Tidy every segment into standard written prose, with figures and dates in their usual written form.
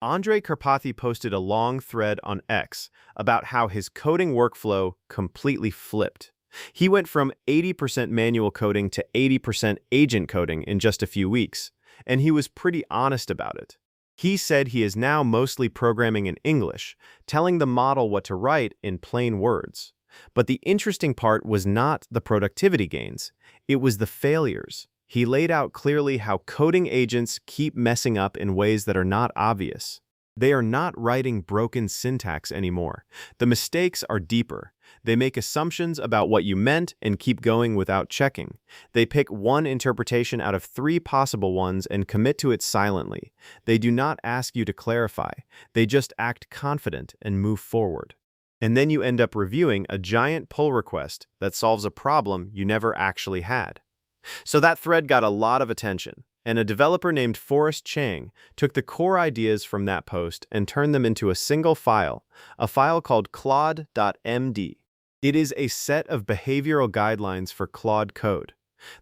Andrej-Karpathy posted a long thread on X about how his coding workflow completely flipped. He went from 80% manual coding to 80% agent coding in just a few weeks, and he was pretty honest about it. He said he is now mostly programming in English, telling the model what to write in plain words. But the interesting part was not the productivity gains, it was the failures. He laid out clearly how coding agents keep messing up in ways that are not obvious. They are not writing broken syntax anymore. The mistakes are deeper. They make assumptions about what you meant and keep going without checking. They pick one interpretation out of 3 possible ones and commit to it silently. They do not ask you to clarify. They just act confident and move forward. And then you end up reviewing a giant pull request that solves a problem you never actually had. So that thread got a lot of attention, and a developer named Forrest Chang took the core ideas from that post and turned them into a single file, a file called CLAUDE.md. It is a set of behavioral guidelines for Claude code.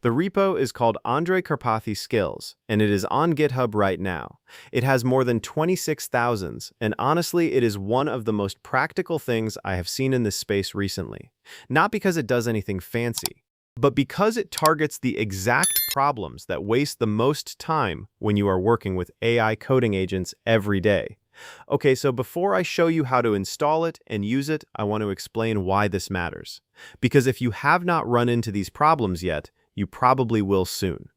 The repo is called andrej-karpathy-skills, and it is on GitHub right now. It has more than 26,000, and honestly, it is one of the most practical things I have seen in this space recently. Not because it does anything fancy, but because it targets the exact problems that waste the most time when you are working with AI coding agents every day. Okay, so before I show you how to install it and use it, I want to explain why this matters. Because if you have not run into these problems yet, you probably will soon.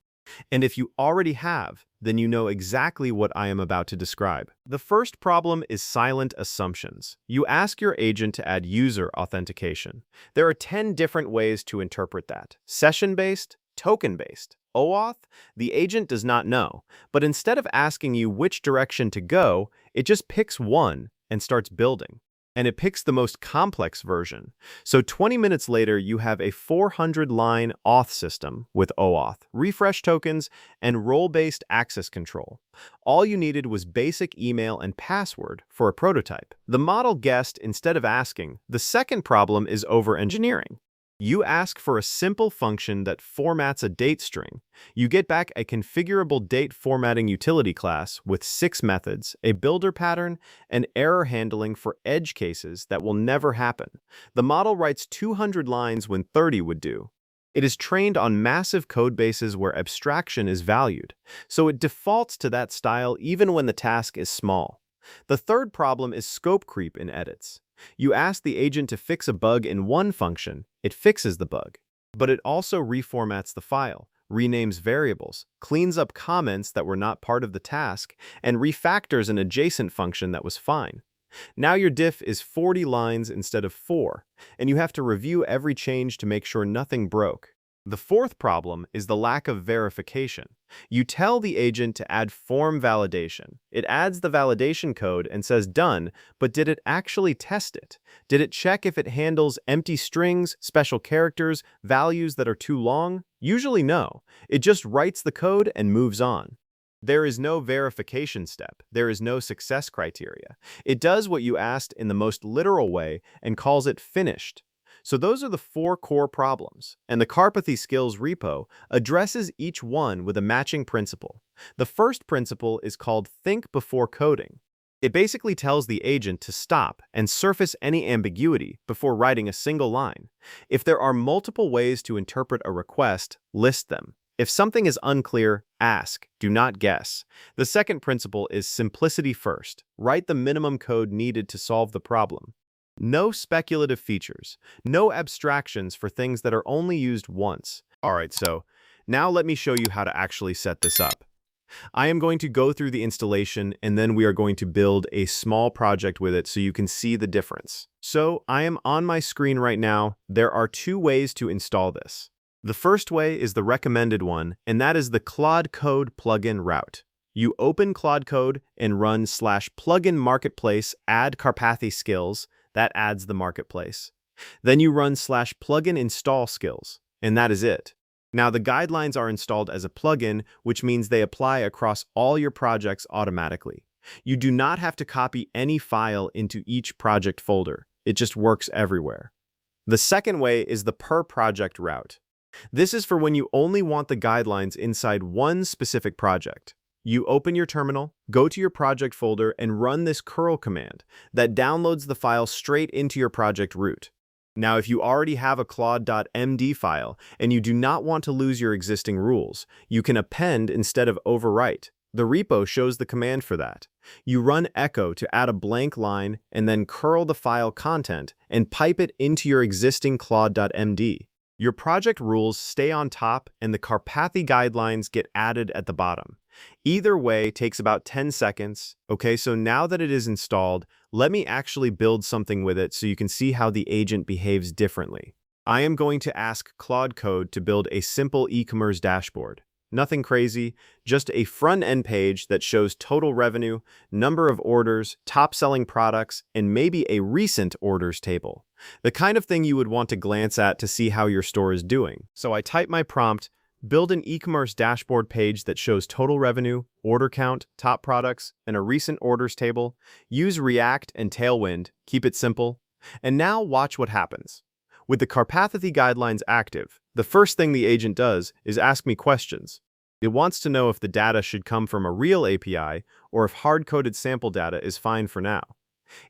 And if you already have, then you know exactly what I am about to describe. The first problem is silent assumptions. You ask your agent to add user authentication. There are 10 different ways to interpret that. Session-based, token-based, OAuth, the agent does not know, but instead of asking you which direction to go, it just picks one and starts building. And it picks the most complex version. So 20 minutes later, you have a 400-line auth system with OAuth, refresh tokens, and role-based access control. All you needed was basic email and password for a prototype. The model guessed instead of asking. The second problem is over-engineering. You ask for a simple function that formats a date string. You get back a configurable date formatting utility class with 6 methods, a builder pattern, and error handling for edge cases that will never happen. The model writes 200 lines when 30 would do. It is trained on massive code bases where abstraction is valued, so it defaults to that style even when the task is small. The third problem is scope creep in edits. You ask the agent to fix a bug in one function, it fixes the bug. But it also reformats the file, renames variables, cleans up comments that were not part of the task, and refactors an adjacent function that was fine. Now your diff is 40 lines instead of 4, and you have to review every change to make sure nothing broke. The fourth problem is the lack of verification. You tell the agent to add form validation. It adds the validation code and says done, but did it actually test it? Did it check if it handles empty strings, special characters, values that are too long? Usually no. It just writes the code and moves on. There is no verification step. There is no success criteria. It does what you asked in the most literal way and calls it finished. So those are the 4 core problems, and the Karpathy-skills repo addresses each one with a matching principle. The first principle is called think before coding. It basically tells the agent to stop and surface any ambiguity before writing a single line. If there are multiple ways to interpret a request, list them. If something is unclear, ask, do not guess. The second principle is simplicity first. Write the minimum code needed to solve the problem. No speculative features, no abstractions for things that are only used once. Alright, so now let me show you how to actually set this up. I am going to go through the installation and then we are going to build a small project with it so you can see the difference. So I am on my screen right now. There are 2 ways to install this. The first way is the recommended one, and that is the Claude Code plugin route. You open Claude Code and run /plugin marketplace add Karpathy-skills. That adds the marketplace. Then you run /plugin install skills, and that is it. Now the guidelines are installed as a plugin, which means they apply across all your projects automatically. You do not have to copy any file into each project folder. It just works everywhere. The second way is the per project route. This is for when you only want the guidelines inside one specific project. You open your terminal, go to your project folder, and run this curl command that downloads the file straight into your project root. Now, if you already have a CLAUDE.md file and you do not want to lose your existing rules, you can append instead of overwrite. The repo shows the command for that. You run echo to add a blank line and then curl the file content and pipe it into your existing CLAUDE.md. Your project rules stay on top and the Karpathy guidelines get added at the bottom. Either way takes about 10 seconds. Okay, so now that it is installed, let me actually build something with it so you can see how the agent behaves differently. I am going to ask Claude Code to build a simple e-commerce dashboard. Nothing crazy, just a front-end page that shows total revenue, number of orders, top-selling products, and maybe a recent orders table. The kind of thing you would want to glance at to see how your store is doing. So I type my prompt, build an e-commerce dashboard page that shows total revenue, order count, top products, and a recent orders table. Use React and Tailwind, keep it simple. And now watch what happens. With the Karpathy guidelines active, the first thing the agent does is ask me questions. It wants to know if the data should come from a real API or if hard-coded sample data is fine for now.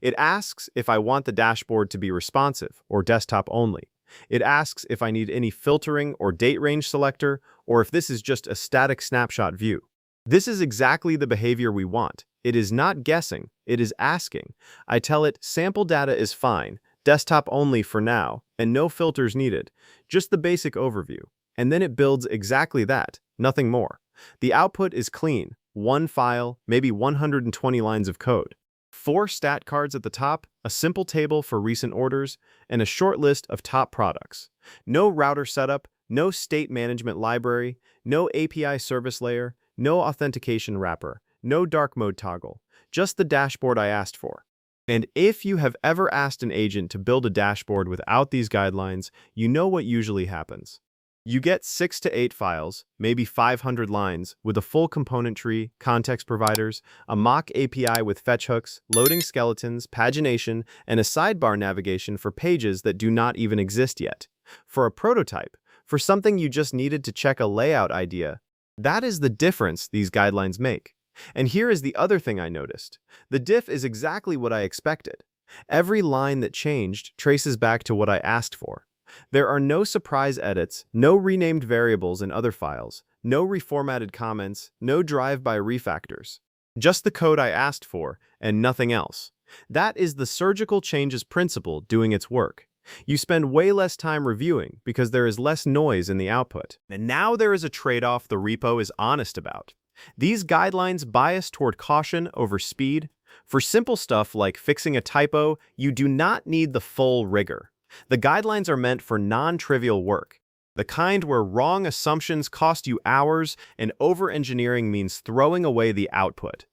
It asks if I want the dashboard to be responsive or desktop only. It asks if I need any filtering or date range selector or if this is just a static snapshot view. This is exactly the behavior we want. It is not guessing, it is asking. I tell it sample data is fine, desktop only for now, and no filters needed, just the basic overview. And then it builds exactly that, nothing more. The output is clean, one file, maybe 120 lines of code. 4 stat cards at the top, a simple table for recent orders, and a short list of top products. No router setup, no state management library, no API service layer, no authentication wrapper, no dark mode toggle, just the dashboard I asked for. And if you have ever asked an agent to build a dashboard without these guidelines, you know what usually happens. You get 6 to 8 files, maybe 500 lines, with a full component tree, context providers, a mock API with fetch hooks, loading skeletons, pagination, and a sidebar navigation for pages that do not even exist yet. For a prototype, for something you just needed to check a layout idea, that is the difference these guidelines make. And here is the other thing I noticed. The diff is exactly what I expected. Every line that changed traces back to what I asked for. There are no surprise edits, no renamed variables in other files, no reformatted comments, no drive-by refactors. Just the code I asked for, and nothing else. That is the surgical changes principle doing its work. You spend way less time reviewing because there is less noise in the output. And now there is a trade-off the repo is honest about. These guidelines bias toward caution over speed. For simple stuff like fixing a typo, you do not need the full rigor. The guidelines are meant for non-trivial work, the kind where wrong assumptions cost you hours and over-engineering means throwing away the output.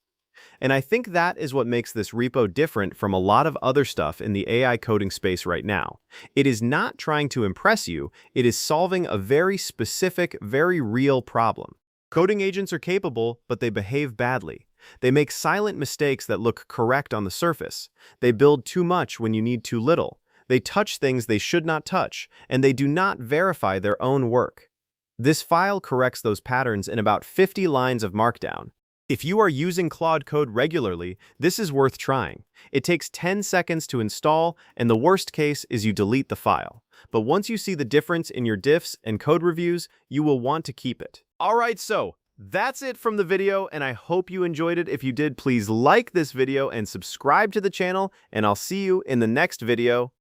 And I think that is what makes this repo different from a lot of other stuff in the AI coding space right now. It is not trying to impress you, it is solving a very specific, very real problem. Coding agents are capable, but they behave badly. They make silent mistakes that look correct on the surface. They build too much when you need too little. They touch things they should not touch, and they do not verify their own work. This file corrects those patterns in about 50 lines of Markdown. If you are using Claude Code regularly, this is worth trying. It takes 10 seconds to install, and the worst case is you delete the file. But once you see the difference in your diffs and code reviews, you will want to keep it. Alright, so that's it from the video, and I hope you enjoyed it. If you did, please like this video and subscribe to the channel, and I'll see you in the next video.